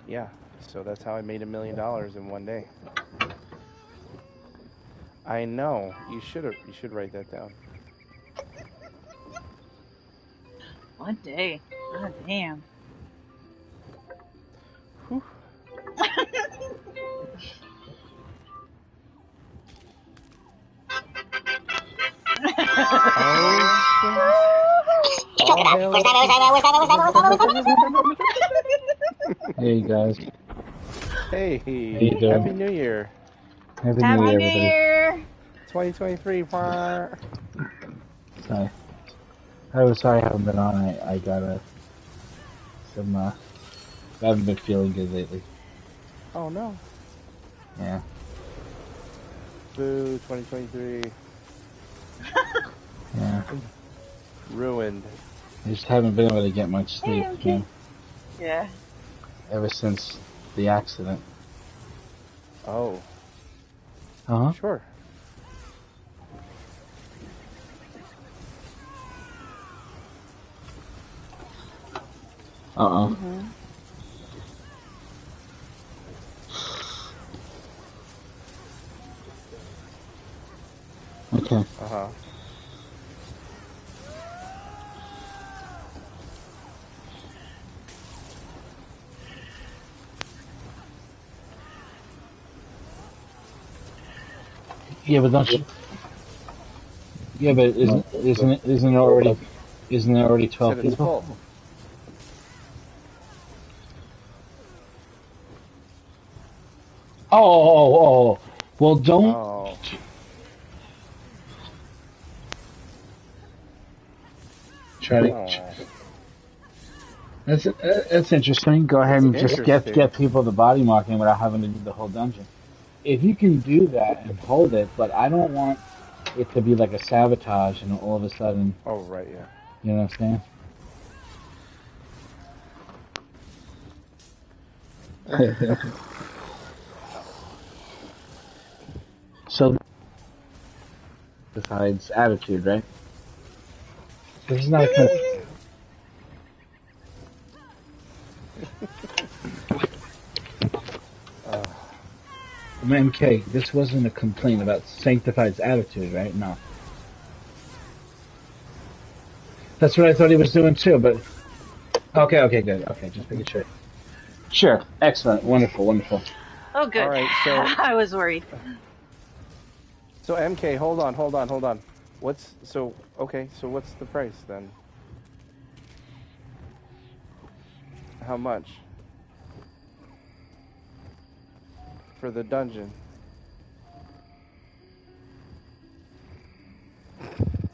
Yeah, so that's how I made $1 million in one day. I know. You should write that down. One day. God damn. Whew. Oh shit! All hail the king! Hey guys, how Hey, you doing? Happy New Year, Happy New Happy Year, New everybody. Year. 2023. Sorry, I was sorry I haven't been on. I got some. I haven't been feeling good lately. Oh no! Yeah, Boo! 2023 yeah. ruined. I just haven't been able to get much Hey, sleep. MK. Yeah. Ever since the accident. Oh, Uh huh. sure. Uh oh. Mm-hmm. Okay. Uh huh. Yeah, but don't you? Yeah, but isn't it already I said 12 it's people? full. Oh. Well, don't Oh, try to. oh, That's interesting. Go ahead that's and just interesting. get people the body marking without having to do the whole dungeon. If you can do that and hold it, but I don't want it to be like a sabotage and all of a sudden, Oh right, yeah. you know what I'm saying? So besides attitude, right? This is not a Uh, MK. This wasn't a complaint about Sanctified's attitude, right? No, that's what I thought he was doing too. But okay, good. Okay, just making sure. Sure, excellent, wonderful. Oh, all good. right, I was worried. so MK, hold on. What's so okay? So what's the price then? How much for the dungeon?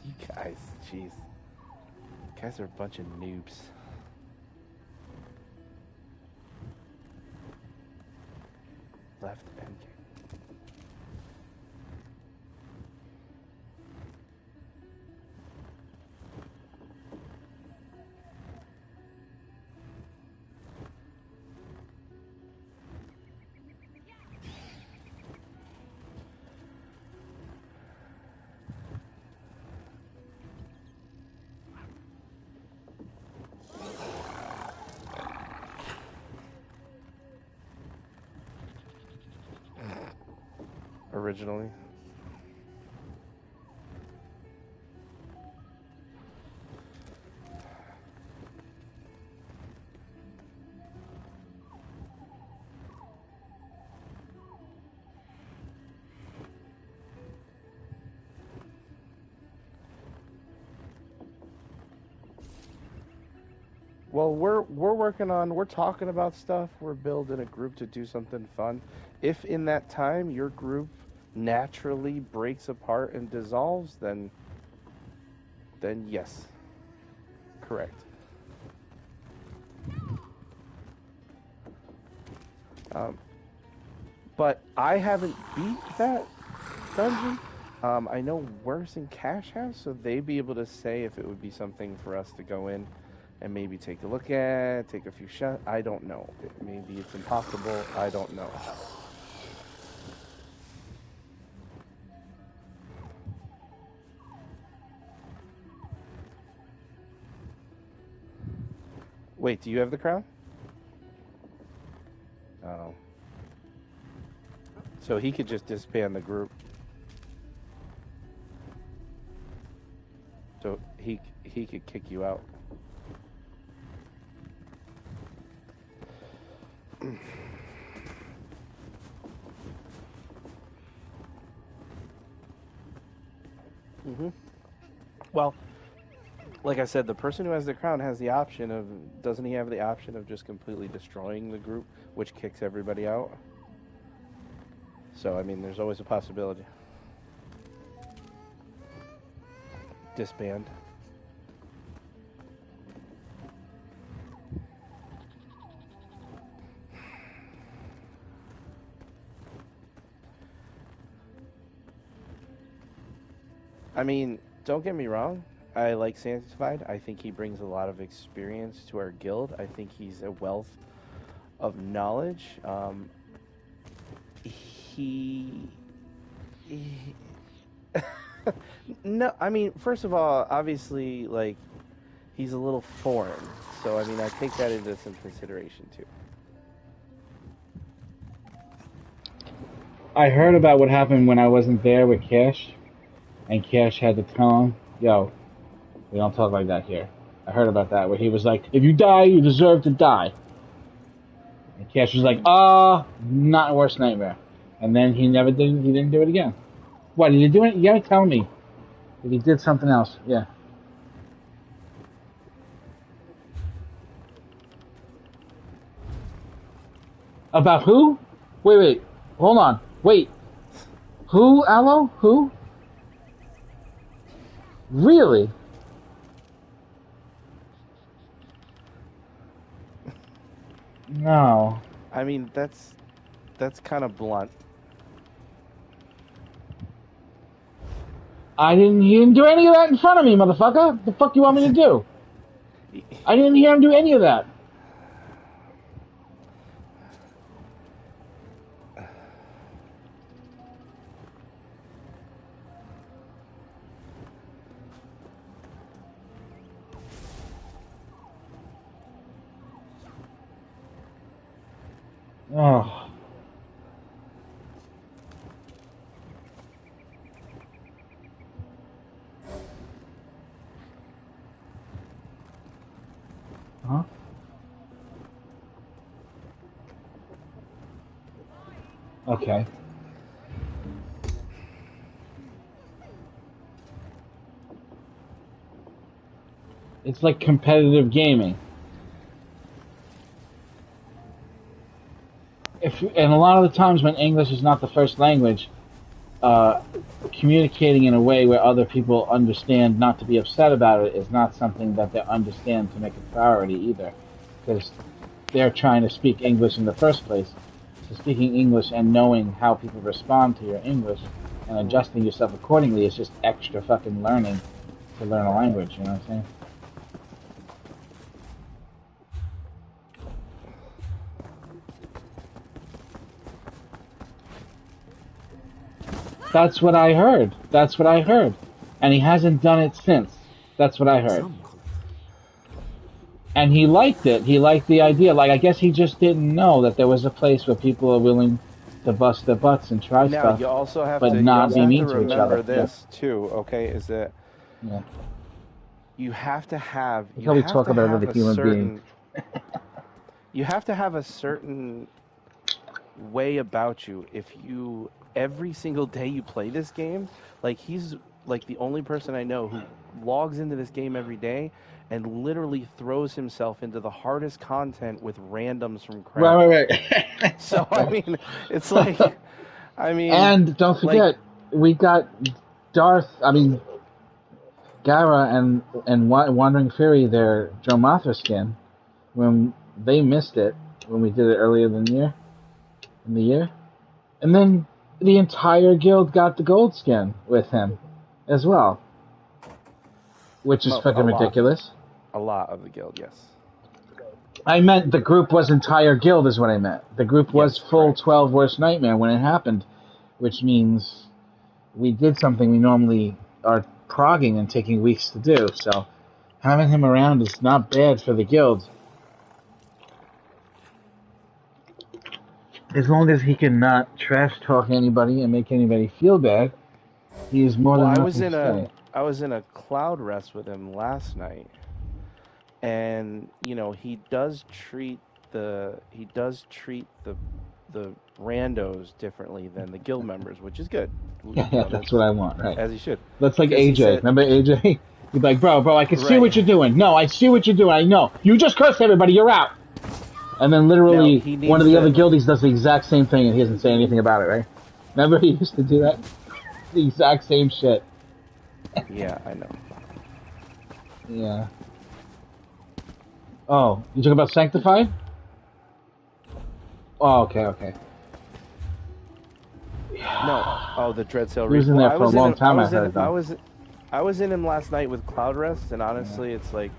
You guys, jeez, you guys are a bunch of noobs. Left MK. Originally. Well, we're talking about stuff. We're building a group to do something fun. If in that time your group naturally breaks apart and dissolves, then yes, correct. Um, but I haven't beat that dungeon. I know Worse and Cash have, so they'd be able to say if it would be something for us to go in and maybe take a look at, take a few shots. I don't know. Maybe it's impossible. I don't know. Wait, do you have the crown? So he could just disband the group. So he could kick you out. Well, like I said, the person who has the crown has the option of, doesn't he have the option of just completely destroying the group, which kicks everybody out? So, I mean, there's always a possibility. Disband. I mean, don't get me wrong. I like Sanctified. I think he brings a lot of experience to our guild. I think he's a wealth of knowledge. He no, I mean, first of all, obviously, like, he's a little foreign. So, I mean, I take that into some consideration, too. I heard about what happened when I wasn't there with Cash, and Cash had to tell him, yo, we don't talk like that here. I heard about that, where he was like, if you die, you deserve to die. And Cash was like, not worst nightmare. And then he didn't do it again. What, did he do it? You gotta tell me if he did something else. Yeah. About who? Wait, hold on. Wait. Who, Aloe? Who? Really? No. I mean, that's kind of blunt. He didn't do any of that in front of me, motherfucker. The fuck you want me to do? I didn't hear him do any of that. Oh. Huh? Okay. It's like competitive gaming. And a lot of the times when English is not the first language, communicating in a way where other people understand not to be upset about it is not something that they understand to make a priority either, because they're trying to speak English in the first place. So speaking English and knowing how people respond to your English and adjusting yourself accordingly is just extra fucking learning to learn a language, you know what I'm saying? That's what I heard. And he hasn't done it since. That's what I heard. And he liked it. He liked the idea. Like, I guess he just didn't know that there was a place where people are willing to bust their butts and try stuff, you also have but to, not be mean to each other. Remember this too, okay? Is that you have to have. That's how we talk about other human beings. You have to have a certain way about you. If you every single day you play this game, like he's like the only person I know who logs into this game every day and literally throws himself into the hardest content with randoms from crap. Right. So I mean, it's like, I mean, and don't forget, we got Gara and Wandering Fury, their Joe Mothra skin, when they missed it when we did it earlier in the year, and then the entire guild got the gold skin with him as well, which is fucking ridiculous. A lot of the guild, yes. I meant the group was entire guild is what I meant. The group was full correct. 12 Worst Nightmare when it happened, which means we did something we normally are progging and taking weeks to do, so having him around is not bad for the guild. as long as he can not trash talk anybody and make anybody feel bad, he is more Well, than welcome to stay. I was in a cloud rest with him last night, and he does treat the randos differently than the guild members, which is good. Yeah, You yeah, know, that's what that's I want, right? as he should, That's like because he AJ. said Remember AJ? He'd be like, bro, I can see right. what you're doing. No, I see what you're doing. I know. You just cursed everybody. You're out. And then Now literally he one of needs the other to. guildies does the exact same thing and he doesn't say anything about it, right? Remember he used to do that? The exact same shit. Yeah, I know. Yeah. Oh, you talking about Sanctified? Oh, okay. No, oh, the Dread Sail He was Reef. in Well, there for a long time, I heard, though. I was in him last night with Cloud Rest, and Yeah. honestly, it's like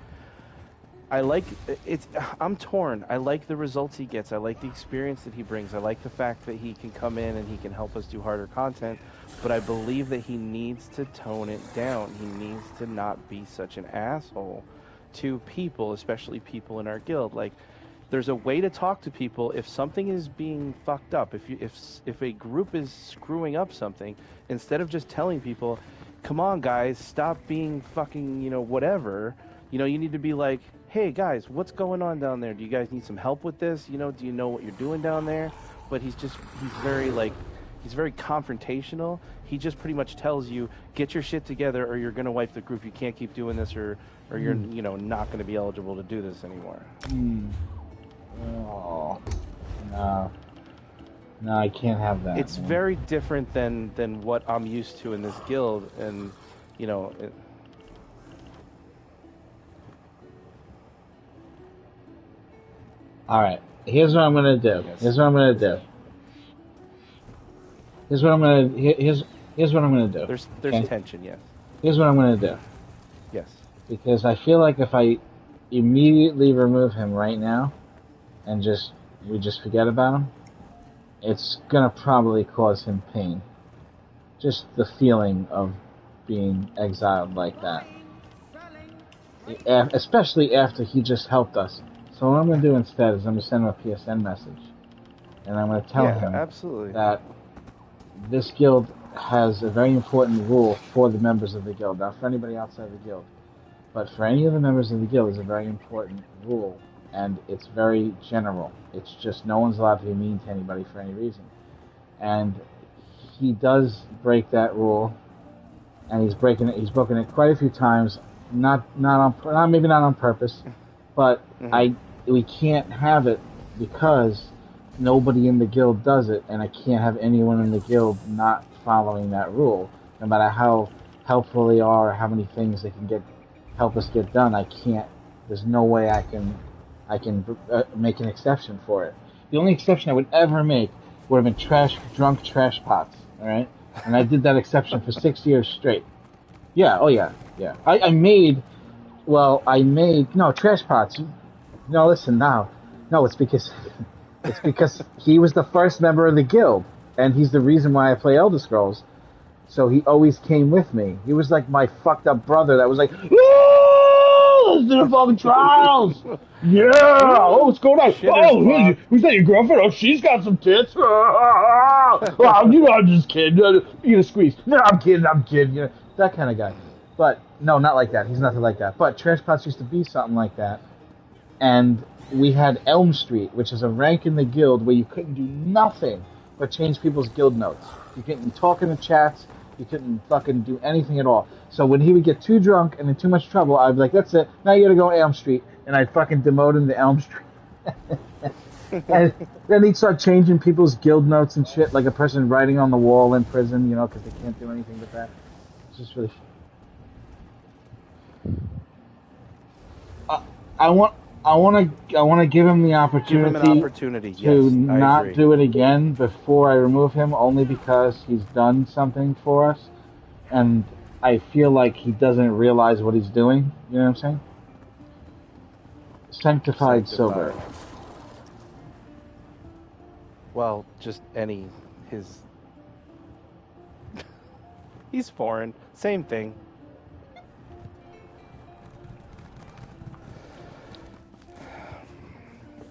I like it's. I'm torn. I like the results he gets. I like the experience that he brings. I like the fact that he can come in and he can help us do harder content. But I believe that he needs to tone it down. He needs to not be such an asshole to people, especially people in our guild. Like, there's a way to talk to people if something is being fucked up. If a group is screwing up something, instead of just telling people, "Come on, guys, stop being fucking, whatever." You need to be like, "Hey, guys, what's going on down there? Do you guys need some help with this? Do you know what you're doing down there?" But he's very confrontational. He just pretty much tells you, "Get your shit together, or you're gonna wipe the group. You can't keep doing this, or you're, Mm. not gonna be eligible to do this anymore." Mm. Oh. No. No, I can't have that. It's Man. very different than what I'm used to in this guild, and you know, it, Alright. Here's what I'm gonna do. yes, Here's what I'm gonna do. Here's what I'm gonna here's what I'm gonna do. there's Okay? tension, yes, Here's what I'm gonna do. yes, Because I feel like if I immediately remove him right now and we just forget about him, it's gonna probably cause him pain. Just the feeling of being exiled like that. Especially after he just helped us. So what I'm gonna do instead is I'm gonna send him a PSN message. And I'm gonna tell yeah, him absolutely. that this guild has a very important rule for the members of the guild, not for anybody outside the guild. But for any of the members of the guild, is a very important rule, and it's very general. It's just no one's allowed to be mean to anybody for any reason. And he does break that rule, and he's breaking it. He's broken it quite a few times. Maybe not on purpose, but Mm-hmm. we can't have it because nobody in the guild does it, and I can't have anyone in the guild not following that rule, no matter how helpful they are or how many things they can help us get done. I can't. There's no way I can make an exception for it. The only exception I would ever make would have been drunk trash pots. All right, and I did that exception for 6 years straight. Yeah. Oh yeah. Yeah. I made no trash pots. No, listen now. No, it's because he was the first member of the guild, and he's the reason why I play Elder Scrolls. So he always came with me. He was like my fucked up brother that was like, "Oh, let's do the fucking trials. Yeah. Oh, what's going on? Shitter's block. Who's that? Your girlfriend? Oh, she's got some tits. I'm just kidding. You gonna squeeze? No, I'm kidding. That kind of guy. But no, not like that. He's nothing like that. But Trash Pots used to be something like that. And we had Elm Street, which is a rank in the guild where you couldn't do nothing but change people's guild notes. You couldn't talk in the chats. You couldn't fucking do anything at all. So when he would get too drunk and in too much trouble, I'd be like, "That's it. Now you gotta go Elm Street," and I'd fucking demote him to Elm Street. And then he'd start changing people's guild notes and shit, like a person writing on the wall in prison, because they can't do anything with that. It's just really. I want to give him the Give opportunity him an opportunity. to Yes, I not agree. do it again before I remove him, only because he's done something for us, and I feel like he doesn't realize what he's doing. You know what I'm saying? Sanctified Silver. Well, just he's foreign. Same thing.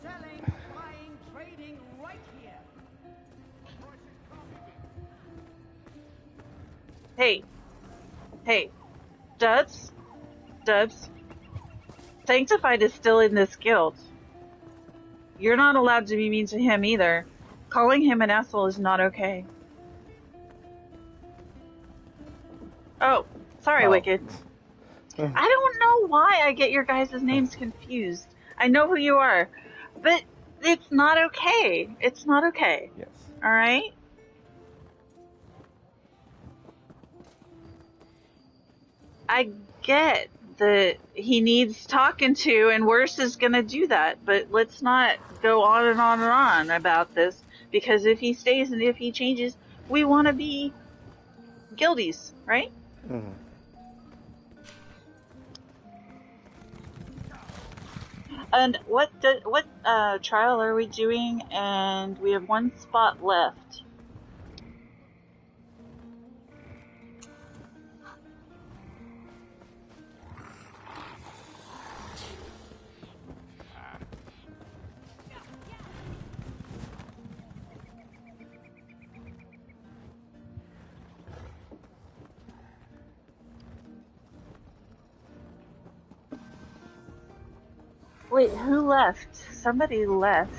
Selling, buying, trading right here. Hey, hey, Dubs, Dubs. Sanctified is still in this guild. You're not allowed to be mean to him either. Calling him an asshole is not okay. Oh, sorry, Oh. Wicked. I don't know why I get your guys' names confused. I know who you are, but it's not okay. It's not okay. Yes. Alright? I get that he needs talking to, and Worse is gonna do that, but let's not go on and on and on about this, because if he stays and if he changes, we want to be guildies, right? Mhm. And what trial are we doing? And we have one spot left. Wait, who left? Somebody left.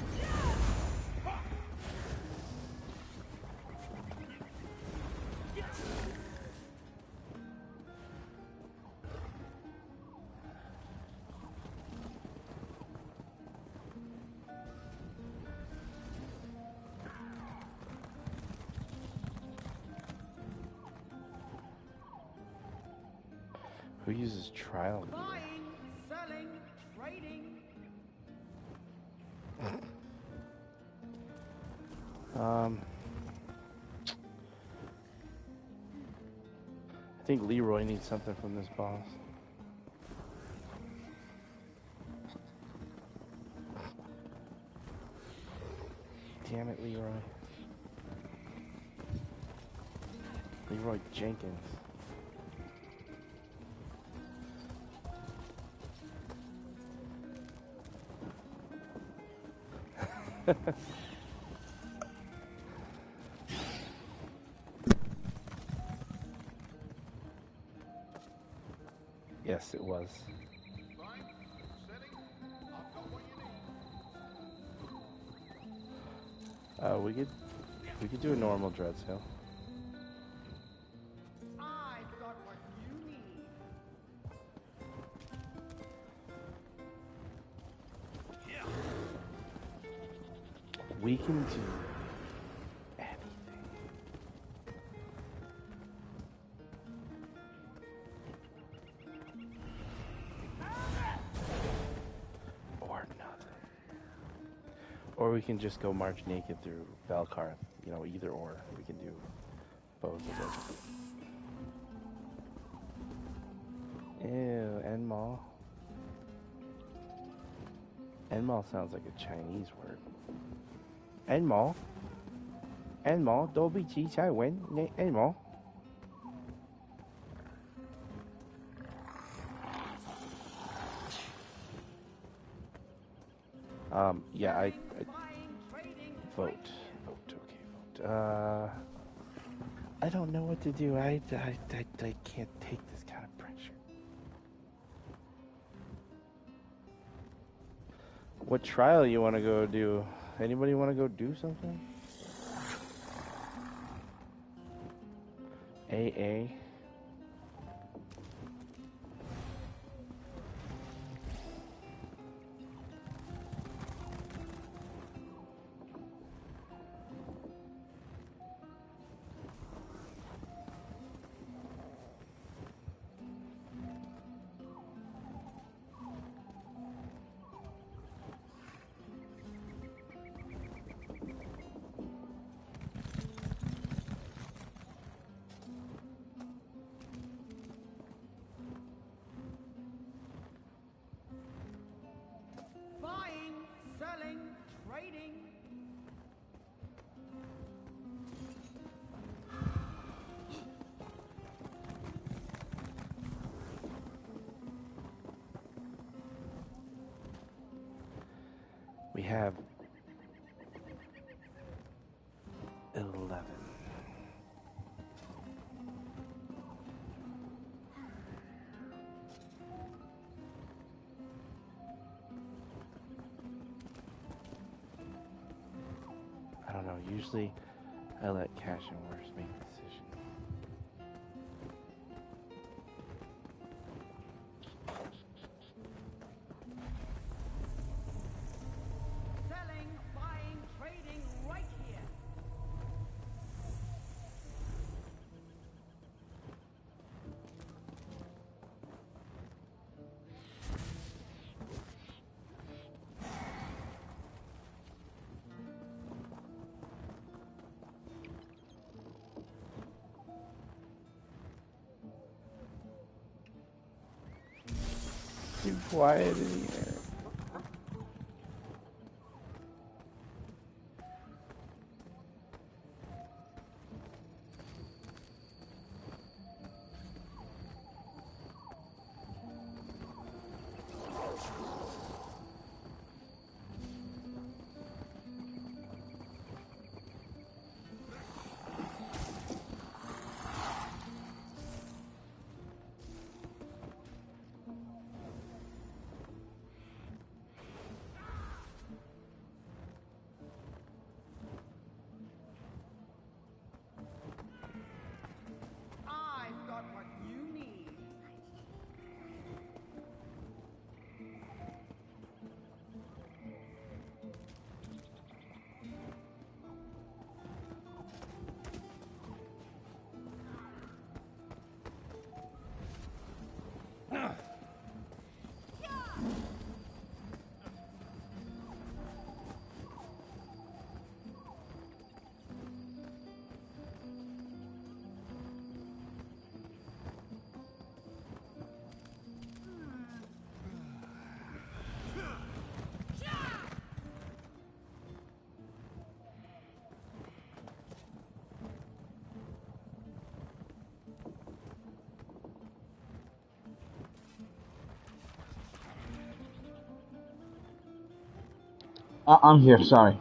Who uses trial gear? Buying, selling, trading. I think Leroy needs something from this boss. Damn it, Leroy. Leroy Jenkins. Yes, it was. We could do a normal Dreads Hill. I've got what you need. We can do anything. Or nothing. Or we can just go march naked through Valkarth. You know, either or. We can do both of them. Ew, Enmal. Enmal sounds like a Chinese word. Enmal. Enmal, Dolby Chi Chai Wen, Enmal. Yeah, I vote. Okay, vote. I don't know what to do. I can't take this kind of pressure. What trial you want to go do? Anybody want to go do something? AA. Buying, selling, trading. We have 11. know. Usually, I let Cash and Worse make the decision. Selling, buying, trading right here. Too quiet in here. I've got what you need. I'm here. Sorry.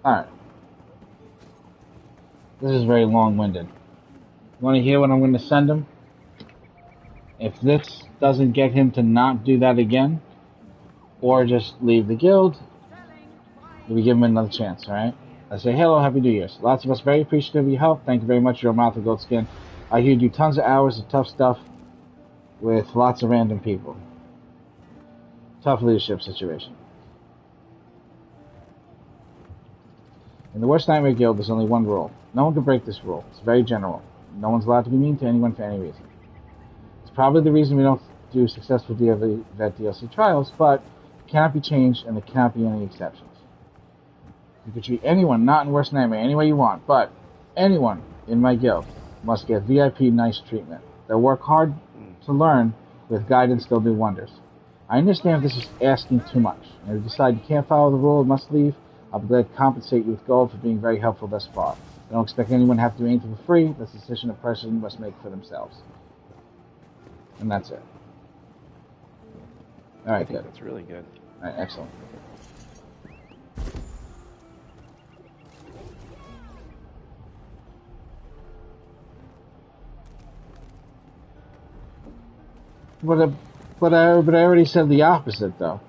All right. This is very long-winded. Want to hear what I'm going to send him? If this doesn't get him to not do that again, or just leave the guild, Selling, we buying, give him another chance, alright? I say, hello, happy New Year's. Lots of us very appreciative of your help. Thank you very much, your mouth of gold skin. I hear you do tons of hours of tough stuff with lots of random people. Tough leadership situation. In the Worst Nightmare Guild, there's only one rule. No one can break this rule. It's very general. No one's allowed to be mean to anyone for any reason. It's probably the reason we don't do successful vet DLC trials, but it cannot be changed and there cannot be any exceptions. You can treat anyone not in Worst Nightmare any way you want, but anyone in my guild must get VIP nice treatment. They'll work hard to learn. With guidance, they'll do wonders. I understand if this is asking too much, and if you decide you can't follow the rule and must leave, I'll be glad to compensate you with gold for being very helpful thus far. I don't expect anyone to have to do anything for free. That's a decision a person must make for themselves. And that's it. Alright, I think good. that's really good. Alright, excellent. But I already said the opposite, though.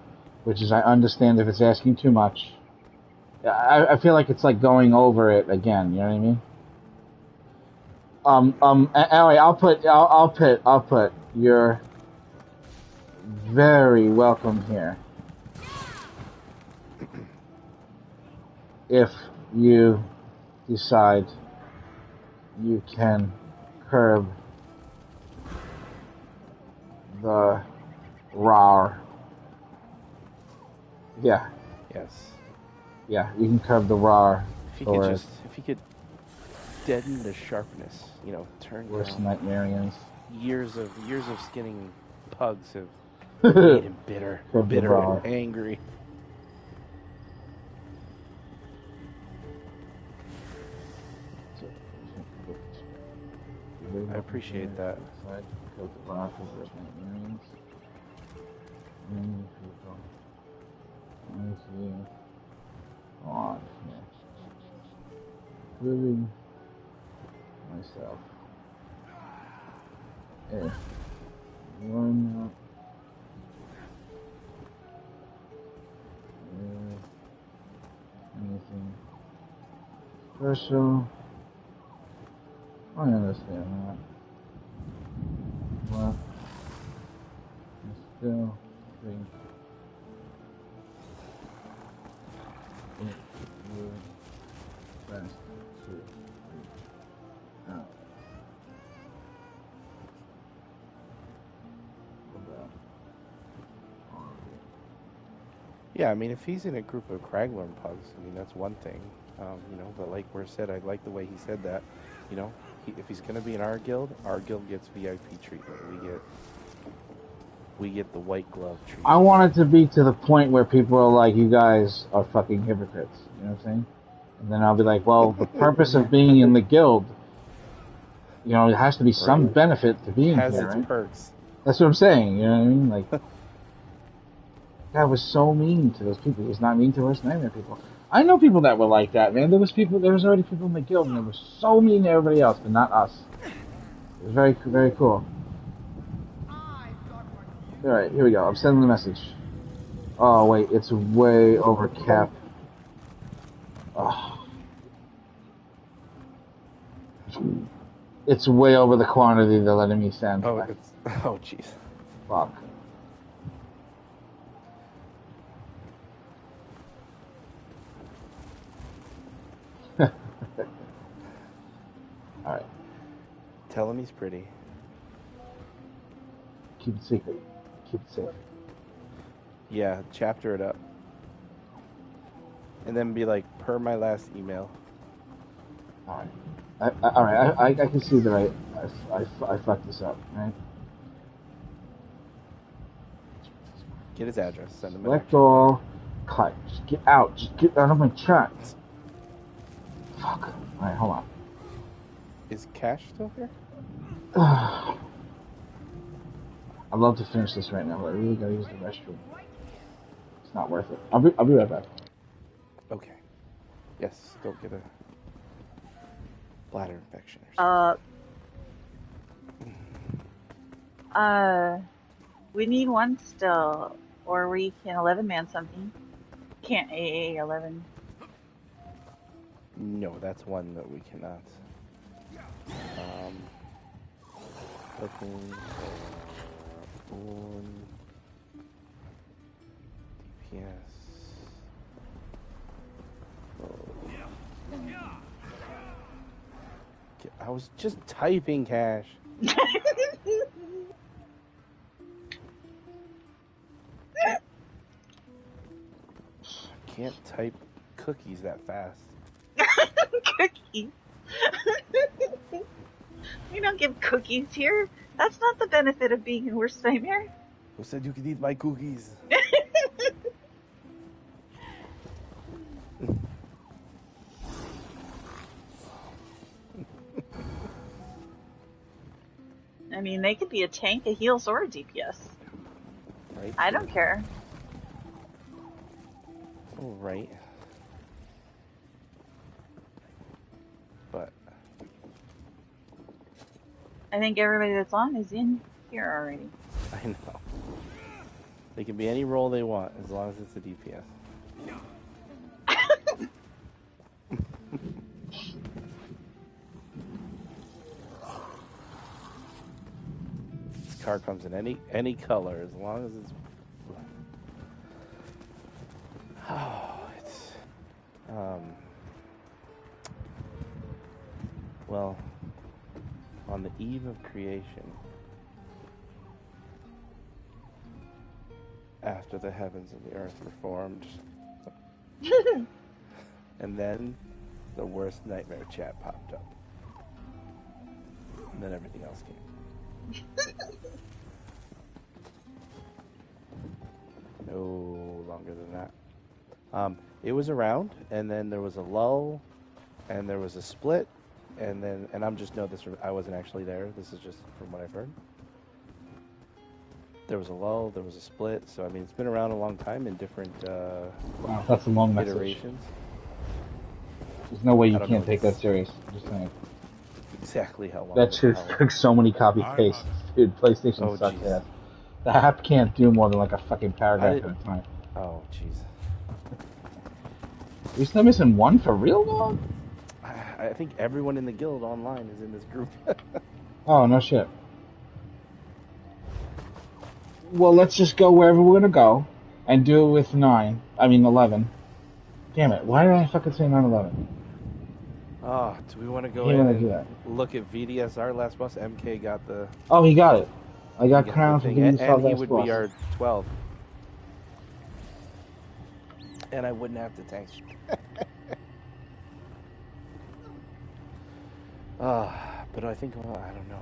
Which is, I understand if it's asking too much. I feel like it's like going over it again, you know what I mean? Anyway, I'll put, you're very welcome here. If you decide you can curb the RAR. Yeah. Yes. Yeah, you can curb the RAR. If you could deaden the sharpness, you know, turn Worst down Nightmarians. years of skinning pugs have made him bitter RAR. and angry. I appreciate that. Curb the RAR for Worst Nightmarians. Let me see. On here. Living myself. If one special. I understand that. Well, I still think it would best to reach out about Yeah, I mean, if he's in a group of Kraglorn pugs, I mean, that's one thing. You know, but like Wurst said, I like the way he said that. You know, if he's going to be in our guild gets VIP treatment. We get the white glove treatment. I want it to be to the point where people are like, you guys are fucking hypocrites. You know what I'm saying? And then I'll be like, well, the purpose of being in the guild, you know, it has to be some Right. benefit to being Has here, its right? perks. That's what I'm saying. You know what I mean? Like, guy was so mean to those people. He was not mean to us nightmare people. I know people that were like that, man. There was already people in the guild, and they were so mean to everybody else, but not us. It was very, very cool. I've got what you All right, here we go. I'm sending the message. Oh wait, it's way over cap. Oh. It's way over the quantity they're letting me send. Oh, jeez. Fuck. All right, Tell him he's pretty. keep it secret. Keep it safe. Yeah, chapter it up. And then be like, per my last email. All right. All right. I can see that I fucked this up. Right. Get his address. Send him an Select all. Cut. Just get out. Just get out of my chat. Fuck. All right. Hold on. Is Cash still here? I'd love to finish this right now, but I really gotta use the restroom. It's not worth it. I'll be right back. Okay. Yes, go get a bladder infection or something. We need one still, or we can 11-man something. Can't AA 11. No, that's one that we cannot. Looking for DPS. I was just typing, Cash. Can't type cookies that fast. Cookies. We don't give cookies here. That's not the benefit of being in Worst Nightmare. Who said you could eat my cookies? I mean, they could be a tank, a heals, or a DPS. Right? I don't care. All right. But I think everybody that's on is in here already. I know. They can be any role they want as long as it's a DPS. This car comes in any color as long as it's. Oh, it's well, on the eve of creation, after the heavens and the earth were formed, and then the Worst Nightmare chat popped up, and then everything else came. No longer than that. It was around, and then there was a lull, and there was a split, and then, and I'm just know this from, I wasn't actually there. This is just from what I've heard. There was a lull, there was a split, so I mean it's been around a long time in different Wow, that's a long message. iterations. There's no way you I don't can't know, take that it's- serious. I'm just saying. Exactly how long. That shit how- took so many copy pastes. Dude, PlayStation Oh, sucks jeez. ass. The app can't do more than like a fucking paragraph at a time. Oh jeez. Are you still missing one for real, dog? I think everyone in the guild online is in this group. Oh, no shit. Well, let's just go wherever we're gonna go, and do it with 11. Damn it, why did I fucking say 9/11? Oh, do we want to I go hate in when I do and that. look at VDSR last boss? MK got the, Oh, he got it. I got he got the crowned for thing, being and, the and he last would boss. be our 12. And I wouldn't have to tank. But I think, well, I don't know.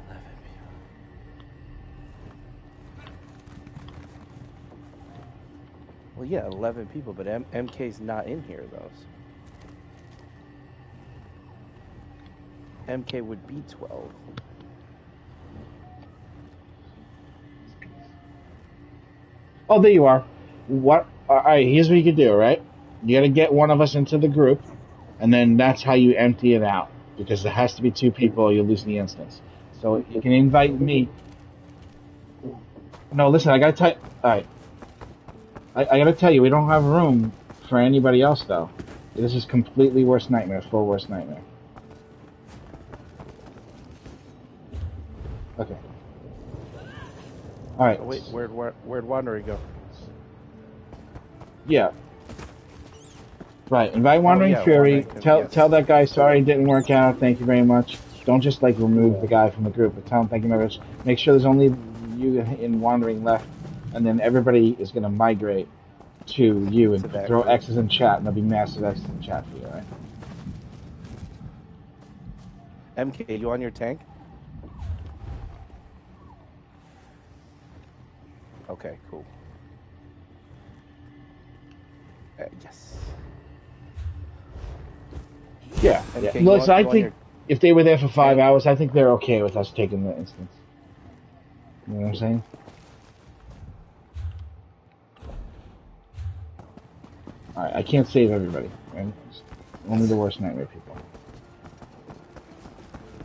11 people. Well, yeah, 11 people, but MK's not in here, though. So MK would be 12. Oh, there you are. What? All right, here's what you can do, right? You gotta get one of us into the group, and then that's how you empty it out. Because there has to be 2 people or you'll lose the instance. So you can invite me. No, listen, I gotta tell you. Alright. I gotta tell you, we don't have room for anybody else, though. This is completely worst nightmare, full worst nightmare. Okay. Alright. Oh, wait, where'd Wanderer go? Yeah. Right. Invite Wandering yeah, Fury. Wandering, yes. Tell that guy sorry it didn't work out. Thank you very much. Don't just like remove the guy from the group, but tell him thank you very much. Make sure there's only you in Wandering left, and then everybody is gonna migrate to you and To that throw group. X's in chat, and there'll be massive X's in chat for you, right? MK, you on your tank? Okay, cool. Yes. Yeah. MK, Yeah. you Listen, on- I you on think your- if they were there for 5 hours, I think they're okay with us taking the instance. You know what I'm saying? Alright, I can't save everybody, right? It's only the worst nightmare people.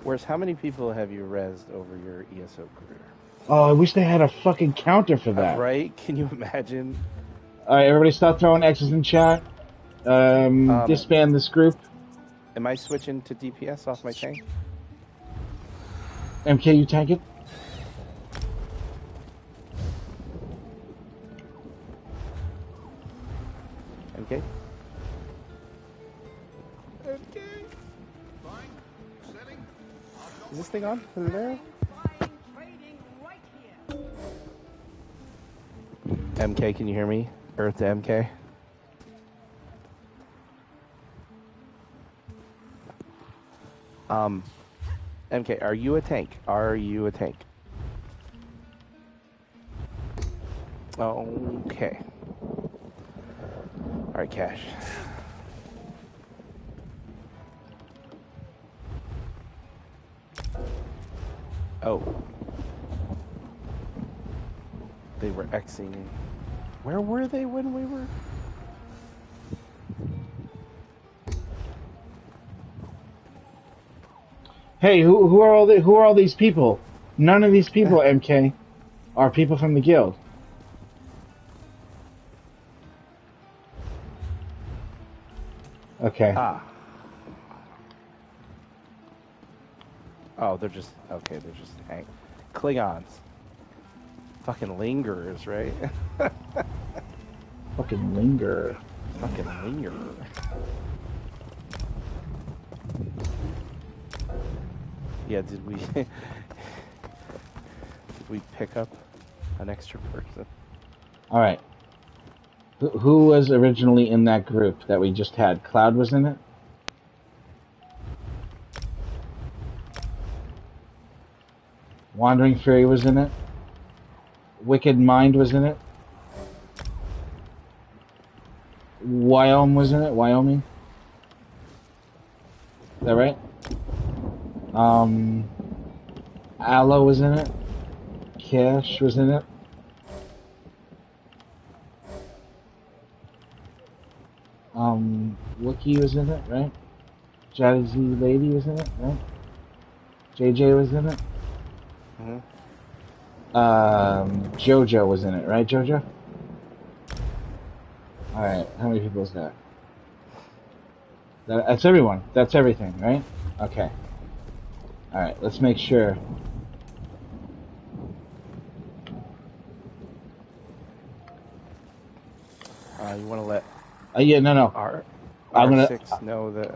Where's how many people have you rezzed over your ESO career? Oh, I wish they had a fucking counter for that. Right? Can you imagine? Alright, everybody start throwing X's in chat. Disband this group. Am I switching to DPS off my tank? MK, you tank it? MK? Fine. Setting. Is this thing on? Is it there? Fine trading right here. MK, can you hear me? Earth to MK? MK, are you a tank? Are you a tank? Okay. Alright, Cash. Oh. They were Xing. Where were they when we were? Hey, who are all these people? None of these people, MK, are people from the guild. Okay. Ah. Oh, they're just okay. They're just Klingons. Fucking lingerers, right? Fucking linger. Fucking linger. Yeah, did we did we pick up an extra person? All right. Who was originally in that group that we just had? Cloud was in it? Wandering Fury was in it? Wicked Mind was in it? Wyoming was in it? Wyoming? Is that right? Aloe was in it? Cash was in it? Wookie was in it, right? Jazzy Lady was in it, right? JJ was in it? Jojo was in it, right, Jojo? Alright, how many people is that? That's everyone. That's everything, right? Okay. All right. Let's make sure. You want to let Yeah. No. R I'm gonna. R6 know that.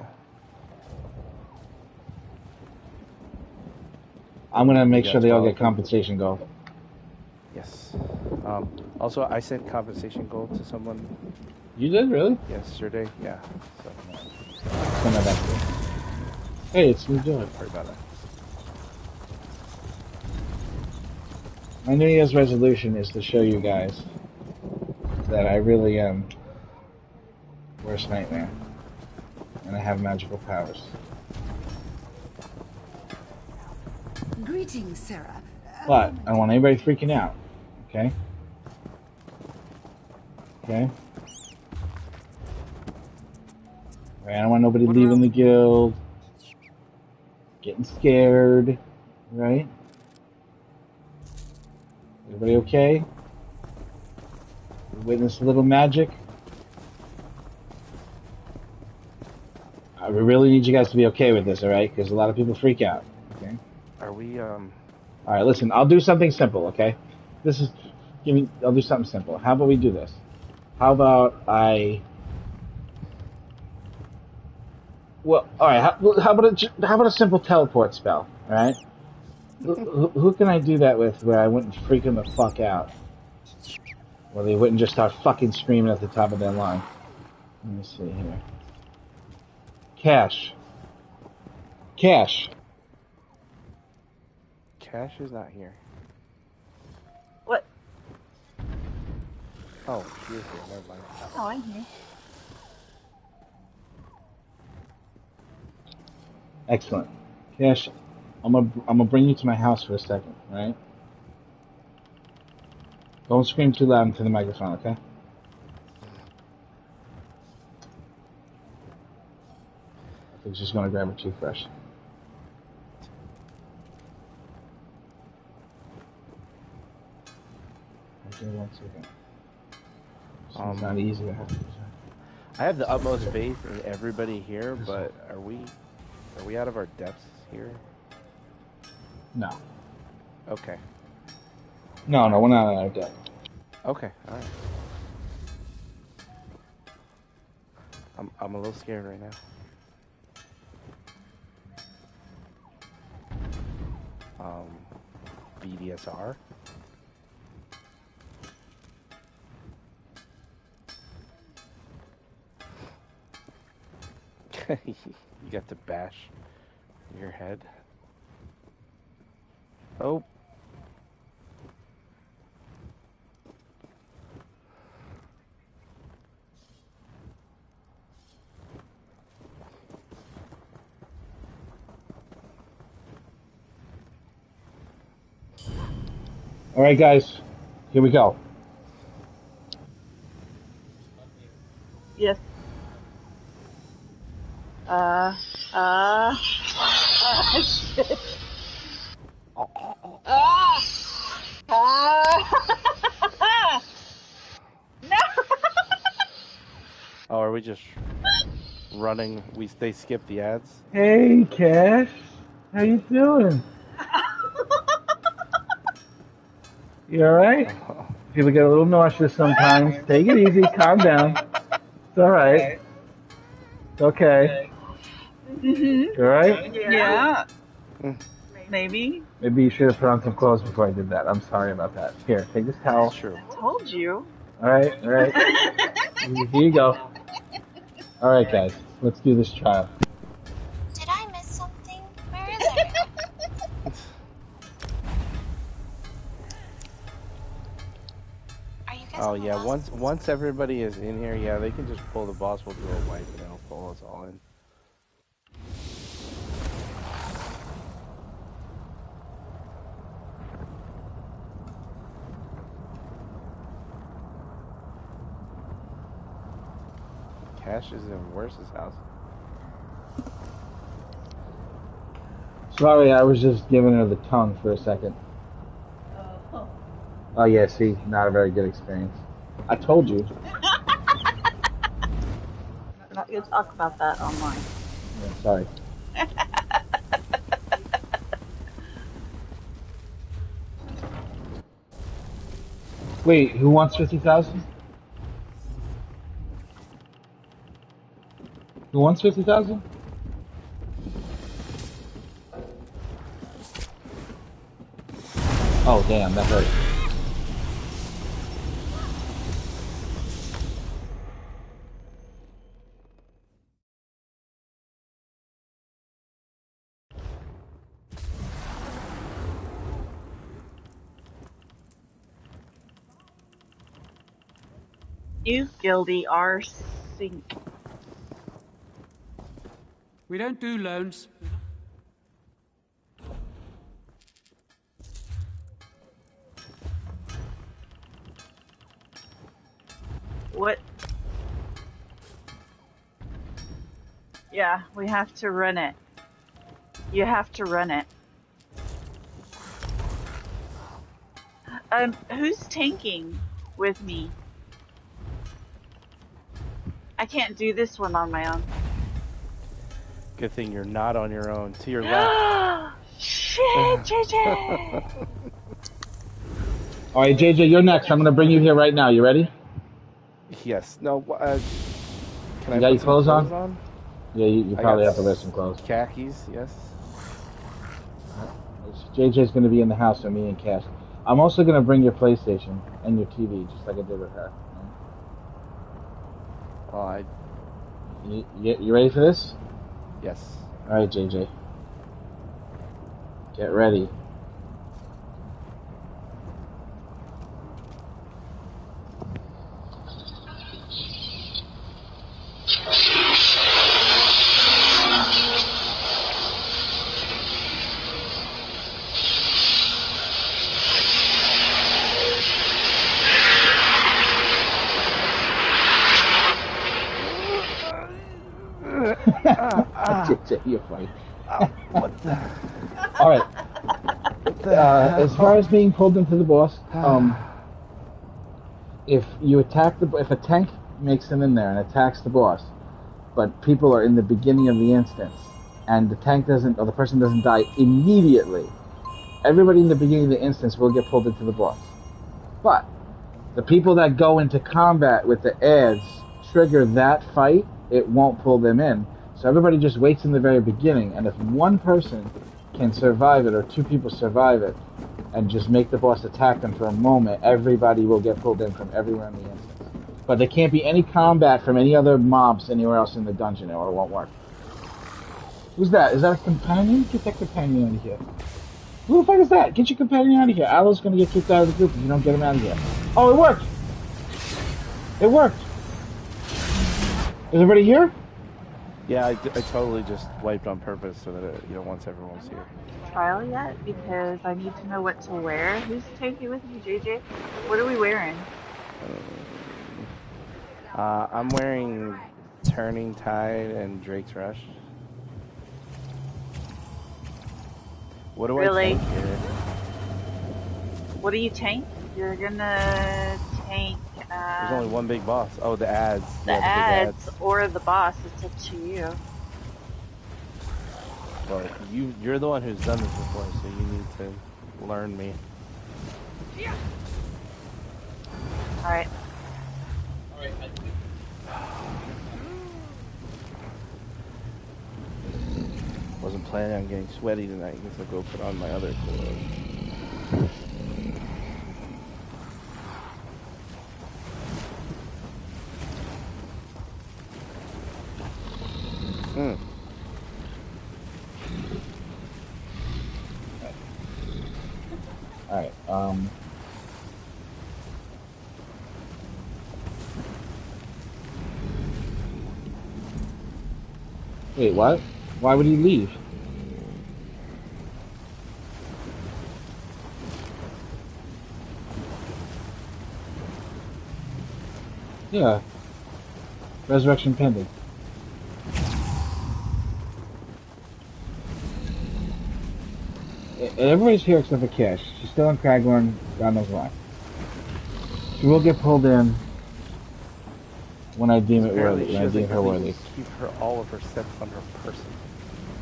I'm gonna make got sure they all 12. get compensation gold. Yes. Also, I sent compensation gold to someone You did really? yesterday. Yeah. So Send that back to you. Hey, it's New York. sorry about that. My New Year's resolution is to show you guys that I really am worst nightmare, and I have magical powers. Greetings, Sarah. But I don't want anybody freaking out. Okay? Okay? Right, I don't want nobody leaving the guild, getting scared, right? Everybody okay? Witness a little magic? I really need you guys to be okay with this, alright? Because a lot of people freak out, okay? Are we Alright, listen, I'll do something simple, okay? I'll do something simple. How about we do this? How about well, alright, how about a simple teleport spell, alright? Who can I do that with where I wouldn't freak them the fuck out? Where they wouldn't just start fucking screaming at the top of their line. Let me see here. Cash. Cash is not here. What? Oh, she is here. Never mind. Oh, I'm here. Excellent. Cash, I'm gonna bring you to my house for a second, alright? Don't scream too loud into the microphone, okay? I think she's gonna grab a toothbrush. Okay, 1 second. It's not easy to have to do. I have the utmost faith in everybody here, but are we out of our depths here? No. Okay. No, we're not out of depth. Okay. All right. I'm a little scared right now. BDSR. You got to bash your head. Oh. All right, guys, here we go. Yes. Shit. No. Oh, are we just running? They skip the ads. Hey, Cash, how you doing? You all right? People get a little nauseous sometimes. Take it easy, calm down. It's all right. It's okay. You all right? Yeah. Maybe. Maybe you should have put on some clothes before I did that. I'm sorry about that. Here, take this towel. That's true. Told you. All right. Here you go. All right, guys, let's do this trial. Did I miss something? Where is everyone? Are you guys Oh on the yeah, boss? once everybody is in here, yeah, they can just pull the boss. We'll do a wipe and it'll pull us all in. Cash is in Worse's house. Sorry, I was just giving her the tongue for a second. Oh yeah, see, not a very good experience. I told you. not going to talk about that online. Yeah, sorry. Wait, who wants 50,000? Who wants 50,000? Oh, damn, that hurt. You guilty are sink. We don't do loans. What? Yeah, we have to run it. You have to run it. Who's tanking with me? I can't do this one on my own. Good thing you're not on your own. To your left. Shit, JJ! All right, JJ, you're next. I'm gonna bring you here right now. You ready? Yes. No. Can I You got put your some clothes on? Yeah, you I probably got have to wear some clothes. Khakis. Yes. JJ's gonna be in the house with me and Cash. I'm also gonna bring your PlayStation and your TV, just like I did with her. Well, You ready for this? yes. All right, JJ. Get ready. JJ, you're funny. What the? All right. What the As far as being pulled into the boss, if a tank makes it in there and attacks the boss, but people are in the beginning of the instance, and the tank doesn't, or the person doesn't die immediately, everybody in the beginning of the instance will get pulled into the boss. But the people that go into combat with the ads trigger that fight, it won't pull them in. So everybody just waits in the very beginning, and if one person can survive it, or two people survive it, and just make the boss attack them for a moment, everybody will get pulled in from everywhere in the instance. But there can't be any combat from any other mobs anywhere else in the dungeon, or it won't work. Who's that? Is that a companion? Get that companion out of here. Who the fuck is that? Get your companion out of here. Alo's gonna get kicked out of the group if you don't get him out of here. Oh, it worked! It worked! Is everybody here? Yeah, I totally just wiped on purpose so that once everyone's here. Trial yet? Because I need to know what to wear. Who's taking with me, JJ? What are we wearing? I'm wearing Turning Tide and Drake's Rush. What do Really? I tank here? What do you tank? You're gonna tank There's only one big boss. Oh, the ads. the Yeah, the big ads or the boss. It's up to you. Well, you're the one who's done this before, so you need to learn me. Alright. Wasn't planning on getting sweaty tonight. Guess I'll go put on my other clothes. Alright, Wait, what? Why would he leave? Yeah. Resurrection pending. Everybody's here except for Cash. She's still in Craglorn, God knows why. She will get pulled in. When I deem it Apparently, worthy. she When I doesn't deem her worthy. keep all of her sets on her person.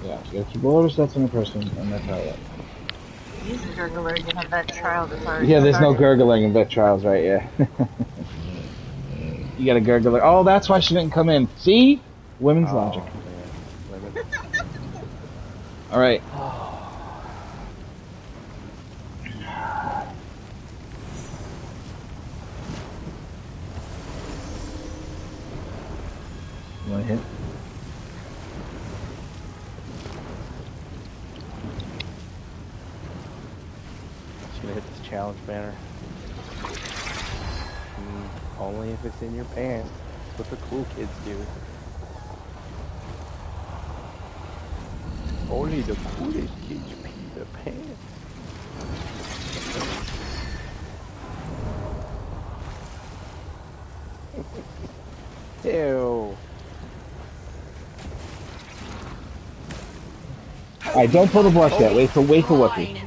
Yeah, she gotta keep all her sets in her person, and that's how it works. Use the gurgler in a vet trial that's already Yeah, there's no started. gurgling in vet trials, right? Yeah. You got a gurgler. Oh, that's why she didn't come in. See? Women's logic. Man, women. All right. You want to hit? She's gonna hit this challenge banner. Only if it's in your pants. That's what the cool kids do. Only the coolest kids pee their pants. Ew. All right, don't pull the boss yet. Wait for Whoopi.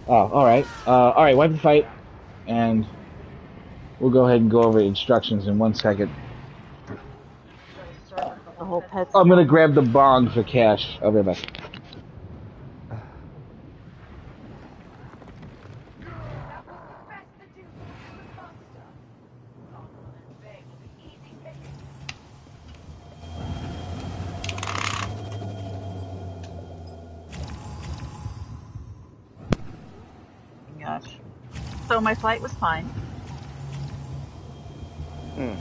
Oh, all right. All right, wipe the fight, and we'll go ahead and go over instructions in 1 second. The whole pet. I'm gonna grab the bong for Cash. I'll be back. Gosh. So my flight was fine. Hmm.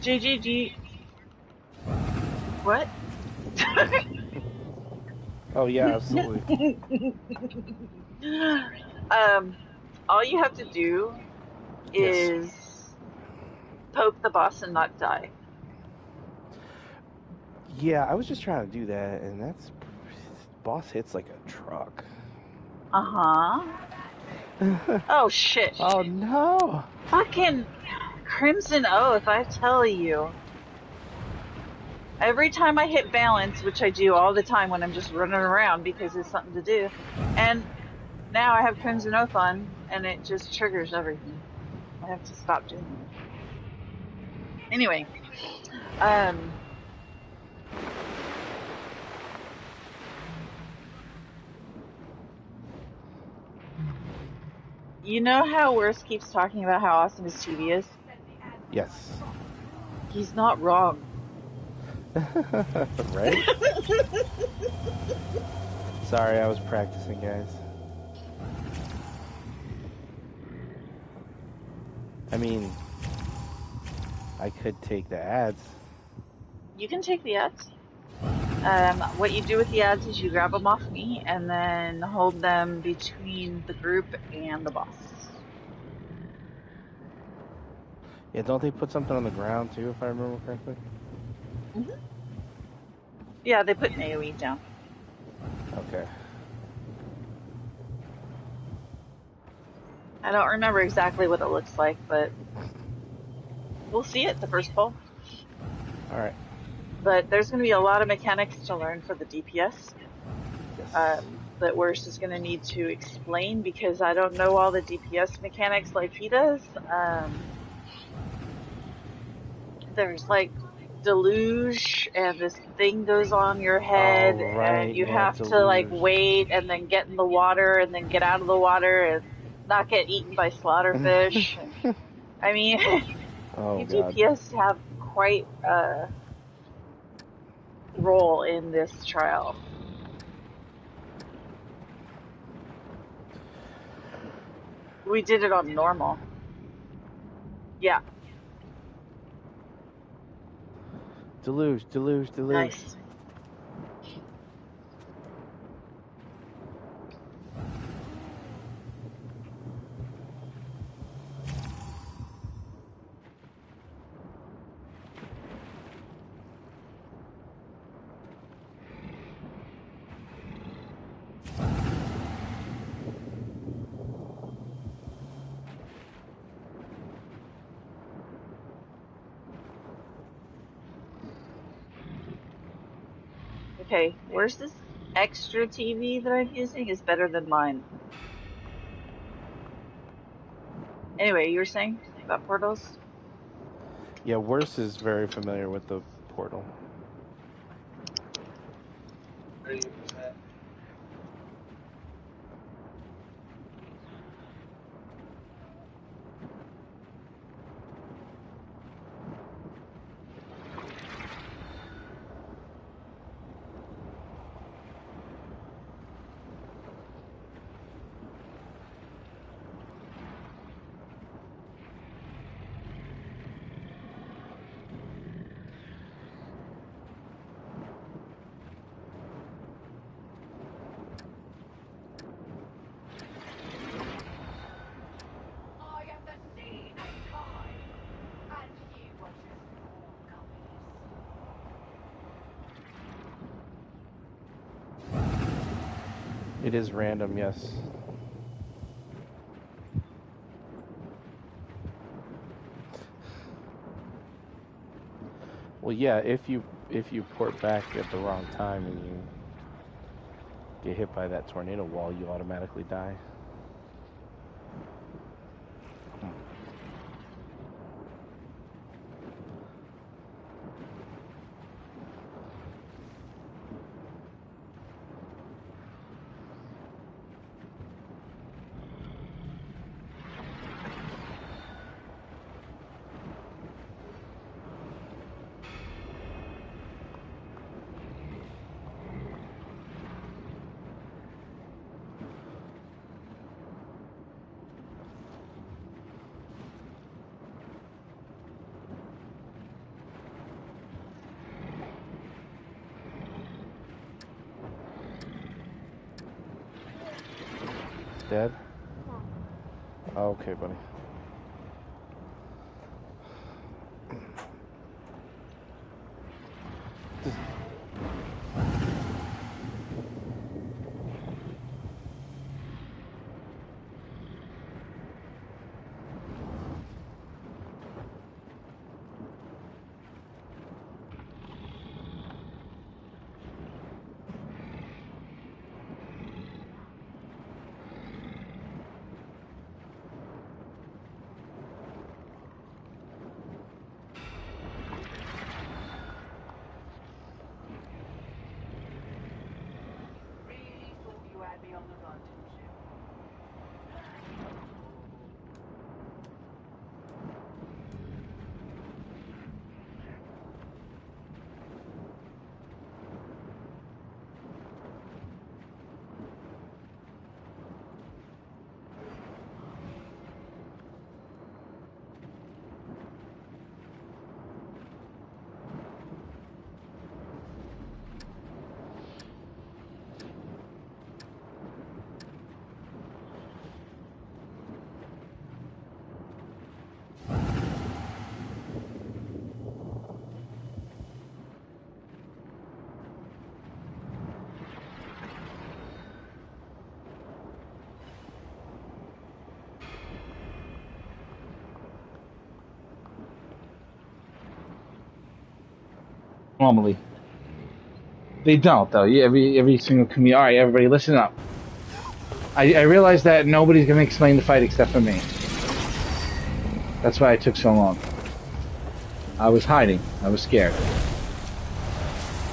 GGG. What? Oh yeah, absolutely. All you have to do Yes. is poke the boss and not die. Yeah, I was just trying to do that, and that's boss hits like a truck. Uh-huh. Oh shit. Oh no! Fucking Crimson Oath, I tell you. Every time I hit balance, which I do all the time when I'm just running around because it's something to do, and now I have Crimson Oath on, and it just triggers everything. I have to stop doing it. Anyway, you know how Worst keeps talking about how awesome his TV is? Yes. He's not wrong. Right? Sorry, I was practicing, guys. I mean, I could take the ads. You can take the ads. What you do with the ads is you grab them off me and then hold them between the group and the boss. Yeah, don't they put something on the ground too, if I remember correctly? Mm-hmm. Yeah, they put an AoE down. Okay. I don't remember exactly what it looks like, but we'll see it the first pull. Alright. But there's going to be a lot of mechanics to learn for the DPS Yes. that Worst is going to need to explain because I don't know all the DPS mechanics like he does. There's like deluge and this thing goes on your head and you yeah, have to like deluge. wait and then get in the water and then get out of the water and not get eaten by slaughterfish. And, I mean, Oh you god. DPS have quite a role in this trial. We did it on normal. Yeah. Deluge. Nice. Okay, where's this extra TV that I'm using is better than mine. Anyway, you were saying about portals? Yeah, Worse is very familiar with the portal. I am the sea and Kai, and you are just small guppies. It is random, yes. Well, yeah, if you port back at the wrong time and you get hit by that tornado wall, you automatically die. Dead? Oh, okay, buddy. Really thought you had me on the run, didn't you? Normally. They don't, though. Every single community. All right, everybody, listen up. I realize that nobody's going to explain the fight except for me. That's why it took so long. I was hiding. I was scared.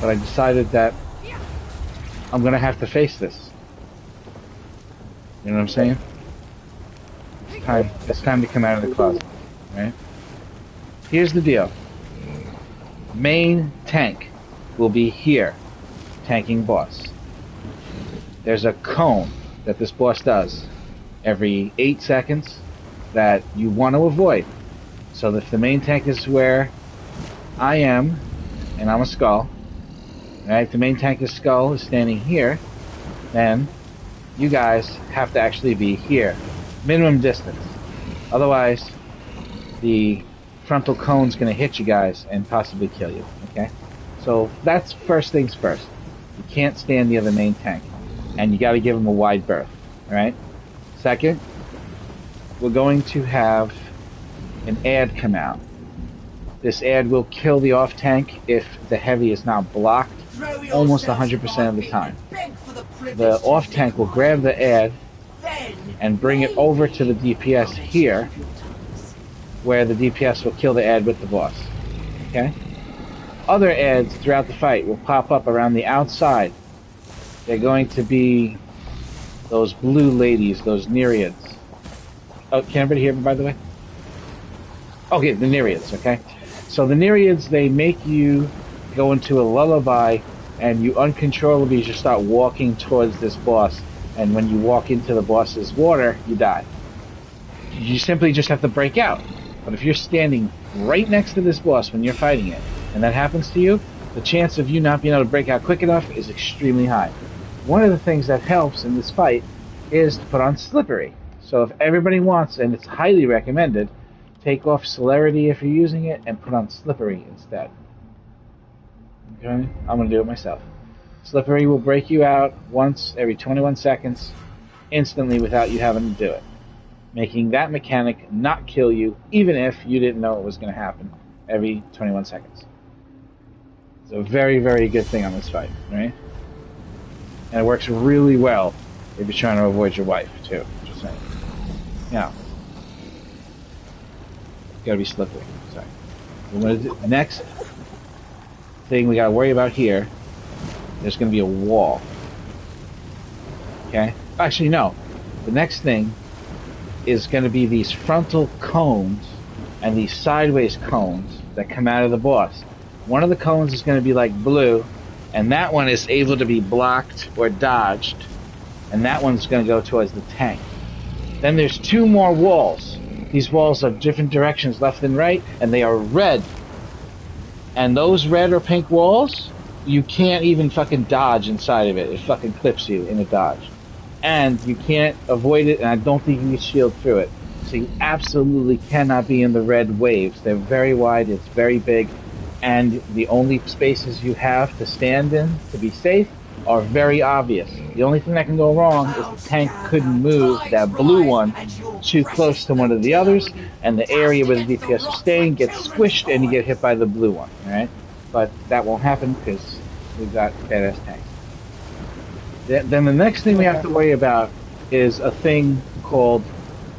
But I decided that I'm going to have to face this. You know what I'm saying? It's time to come out of the closet. Right? Here's the deal. Main tank will be here, tanking boss. There's a cone that this boss does every 8 seconds that you want to avoid. So if the main tank is where I am, and I'm a skull, right? The main tank is skull is standing here, then you guys have to actually be here. Minimum distance. Otherwise, the frontal cone's going to hit you guys and possibly kill you, okay? So that's first things first. You can't stand the other main tank, and you got to give him a wide berth, alright? Second, we're going to have an ad come out This ad will kill the off tank if the heavy is not blocked almost 100% of the time. The off tank will grab the ad and bring it over to the DPS here, where the DPS will kill the ad with the boss. Okay? Other ads throughout the fight will pop up around the outside. They're going to be those blue ladies, those Nereids. Oh, can everybody hear me, by the way? Okay, the Nereids, okay? So the Nereids, they make you go into a lullaby, and you uncontrollably just start walking towards this boss, and when you walk into the boss's water, you die. You simply just have to break out. But if you're standing right next to this boss when you're fighting it, and that happens to you, the chance of you not being able to break out quick enough is extremely high. One of the things that helps in this fight is to put on Slippery. So if everybody wants, and it's highly recommended, take off Celerity if you're using it and put on Slippery instead. Okay? I'm going to do it myself. Slippery will break you out once every 21 seconds, instantly without you having to do it, making that mechanic not kill you, even if you didn't know it was going to happen every 21 seconds. It's a very, very good thing on this fight, right? And it works really well if you're trying to avoid your wife, too. Just saying. Now, gotta be slippery. Sorry. Next thing we gotta worry about here, there's gonna be a wall. Okay? Actually, no. The next thing is gonna be these frontal cones and these sideways cones that come out of the boss. One of the cones is gonna be like blue, and that one is able to be blocked or dodged, and that one's going to go towards the tank. Then there's two more walls. These walls are different directions, left and right, and they are red. And those red or pink walls, you can't even fucking dodge inside of it. It fucking clips you in a dodge. And you can't avoid it, and I don't think you can shield through it. So you absolutely cannot be in the red waves. They're very wide, it's very big, and the only spaces you have to stand in to be safe are very obvious. The only thing that can go wrong is the tank couldn't move that blue one too close to one of the others, and the area where the DPS are staying gets squished and you get hit by the blue one, alright? But that won't happen because we've got badass tanks. Then the next thing we have to worry about is a thing called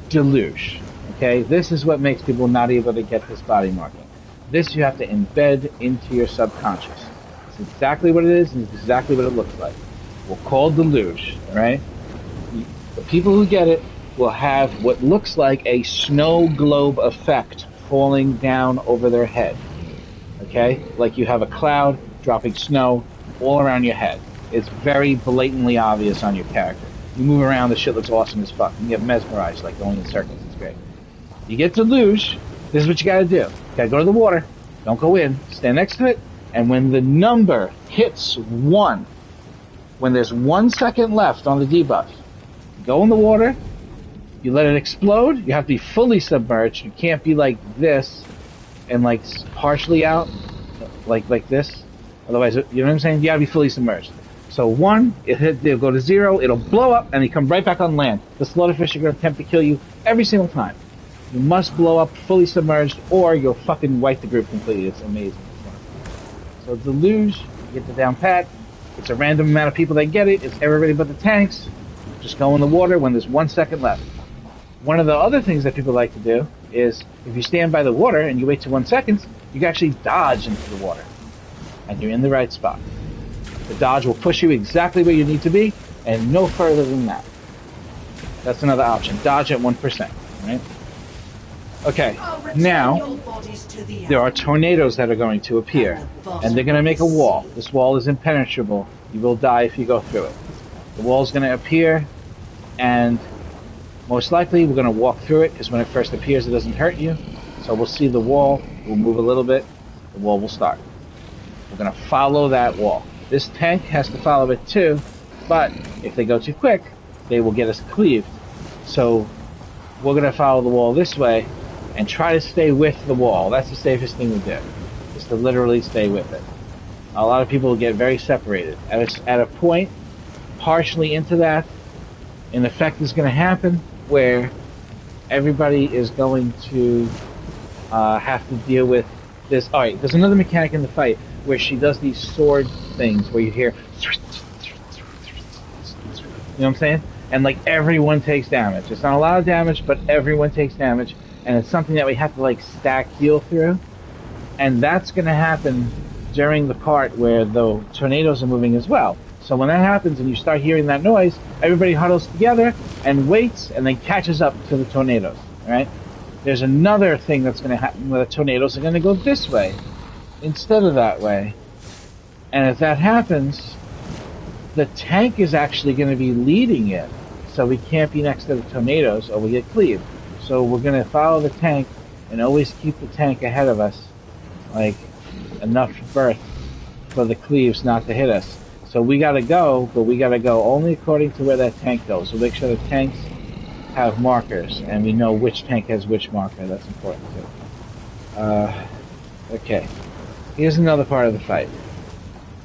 Deluge. Okay, this is what makes people not able to get this body marking. This you have to embed into your subconscious. It's exactly what it is, and it's exactly what it looks like. We'll call Deluge, alright? The people who get it will have what looks like a snow globe effect falling down over their head. Okay? Like you have a cloud dropping snow all around your head. It's very blatantly obvious on your character. You move around, the shit looks awesome as fuck. You get mesmerized, like going in circles. It's great. You get Deluge, this is what you gotta do. You gotta go to the water, don't go in, stand next to it, and when the number hits 1, when there's 1 second left on the debuff, go in the water, you let it explode, you have to be fully submerged, you can't be like this, and like partially out, like this, otherwise, you know what I'm saying? You gotta be fully submerged. So 1, it'll go to 0, it'll blow up, and you come right back on land. The slaughterfish are gonna attempt to kill you every single time. You must blow up fully submerged, or you'll fucking wipe the group completely. It's amazing. So Deluge, you get the down pat. It's a random amount of people that get it. It's everybody but the tanks. Just go in the water when there's 1 second left. One of the other things that people like to do is, if you stand by the water and you wait till 1 second, you can actually dodge into the water. And you're in the right spot. The dodge will push you exactly where you need to be, and no further than that. That's another option. Dodge at 1%. Right? Okay, now, there are tornadoes that are going to appear, and they're going to make a wall. This wall is impenetrable. You will die if you go through it. The wall is going to appear, and most likely we're going to walk through it, because when it first appears it doesn't hurt you. So we'll see the wall, we'll move a little bit, the wall will start. We're going to follow that wall. This tank has to follow it too, but if they go too quick, they will get us cleaved. So we're going to follow the wall this way, and try to stay with the wall. That's the safest thing to do, is to literally stay with it. A lot of people get very separated. At a point, partially into that, an effect is going to happen where everybody is going to have to deal with There's another mechanic in the fight where she does these sword things where you hear, you know what I'm saying? And like everyone takes damage. It's not a lot of damage, but everyone takes damage, and it's something that we have to like stack heal through, and that's gonna happen during the part where the tornadoes are moving as well. So when that happens and you start hearing that noise, everybody huddles together and waits and then catches up to the tornadoes, right? There's another thing that's going to happen where the tornadoes are going to go this way instead of that way. And if that happens, the tank is actually going to be leading it. So we can't be next to the tornadoes or we get cleaved. So we're going to follow the tank and always keep the tank ahead of us, like enough berth for the cleaves not to hit us. So we gotta go, but we gotta go only according to where that tank goes. So make sure the tanks have markers, and we know which tank has which marker. That's important too. Okay. Here's another part of the fight.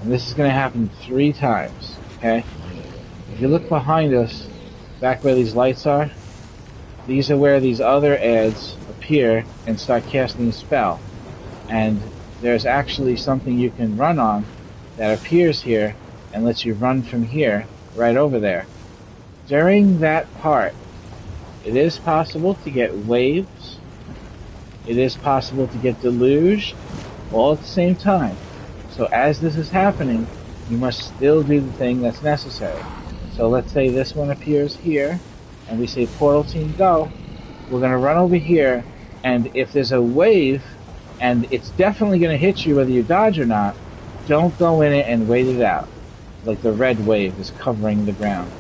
And this is gonna happen 3 times, okay? If you look behind us, back where these lights are, these are where these other ads appear and start casting a spell. And there's actually something you can run on that appears here and lets you run from here right over there. During that part, it is possible to get waves. It is possible to get deluged all at the same time. So as this is happening, you must still do the thing that's necessary. So let's say this one appears here, and we say portal team go. We're going to run over here, and if there's a wave, and it's definitely going to hit you whether you dodge or not, don't go in it and wait it out. Like the red wave is covering the ground.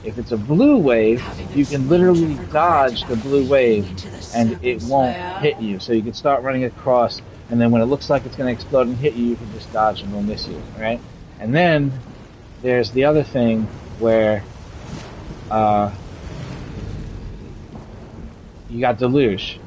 If it's a blue wave, you can literally dodge the blue wave and it won't hit you. So you can start running across, and then when it looks like it's going to explode and hit you, you can just dodge and it'll miss you, right? And then there's the other thing where you got deluge.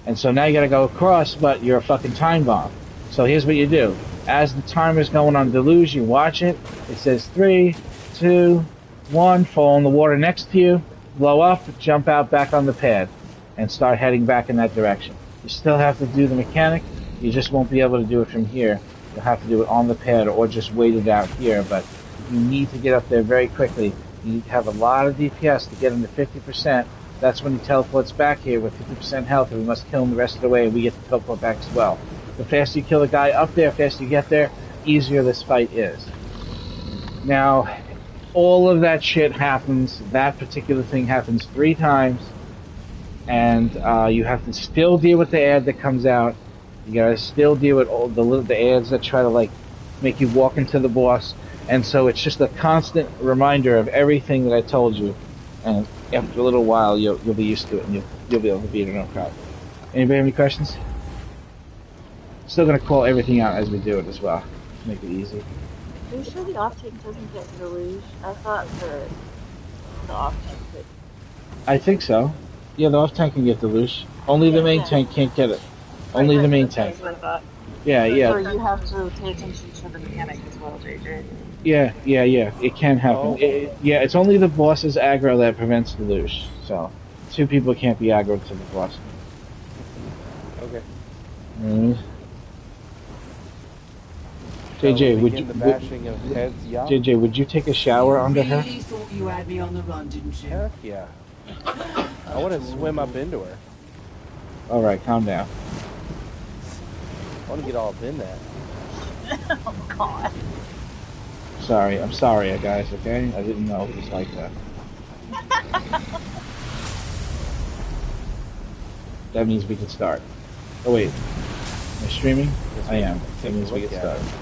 And so now you got to go across, but you're a fucking time bomb. So here's what you do. As the timer's going on deluge, you watch it. It says 3, 2, 1, fall in the water next to you, blow up, jump out back on the pad, and start heading back in that direction. You still have to do the mechanic. You just won't be able to do it from here. You'll have to do it on the pad or just wait it out here. But you need to get up there very quickly. You need to have a lot of DPS to get him to 50%. That's when he teleports back here with 50% health, and we must kill him the rest of the way, and we get to teleport back as well. The faster you kill a guy up there, the faster you get there, easier this fight is. Now, all of that shit happens, that particular thing happens 3 times, and you have to still deal with the ad that comes out. You gotta still deal with all the ads that try to like make you walk into the boss, and so it's just a constant reminder of everything that I told you, and after a little while you'll be used to it, and you'll be able to beat it no problem. Anybody have any questions? Still gonna call everything out as we do it as well, to make it easy. Are you sure the off-tank doesn't get deluge? I thought the off-tank could. I think so. Yeah, the off tank can get deluge. Only the main tank can't get it. Only the main tank. That's what I thought. Yeah, So yeah. you have to pay attention to the mechanic as well, JJ. Yeah. It can happen. Oh. It's only the boss's aggro that prevents deluge. So, 2 people can't be aggroed to the boss. Okay. JJ, would begin you? the bashing of heads? Yeah. JJ, would you take a shower under her? Really thought you had me on the run, didn't you? Heck yeah. I want to swim up into her. All right, calm down. I want to get all up in that. Oh god. Sorry, I'm sorry, guys. Okay, I didn't know it was like that. That means we can start. Oh wait, am I streaming? I am. That means we can start.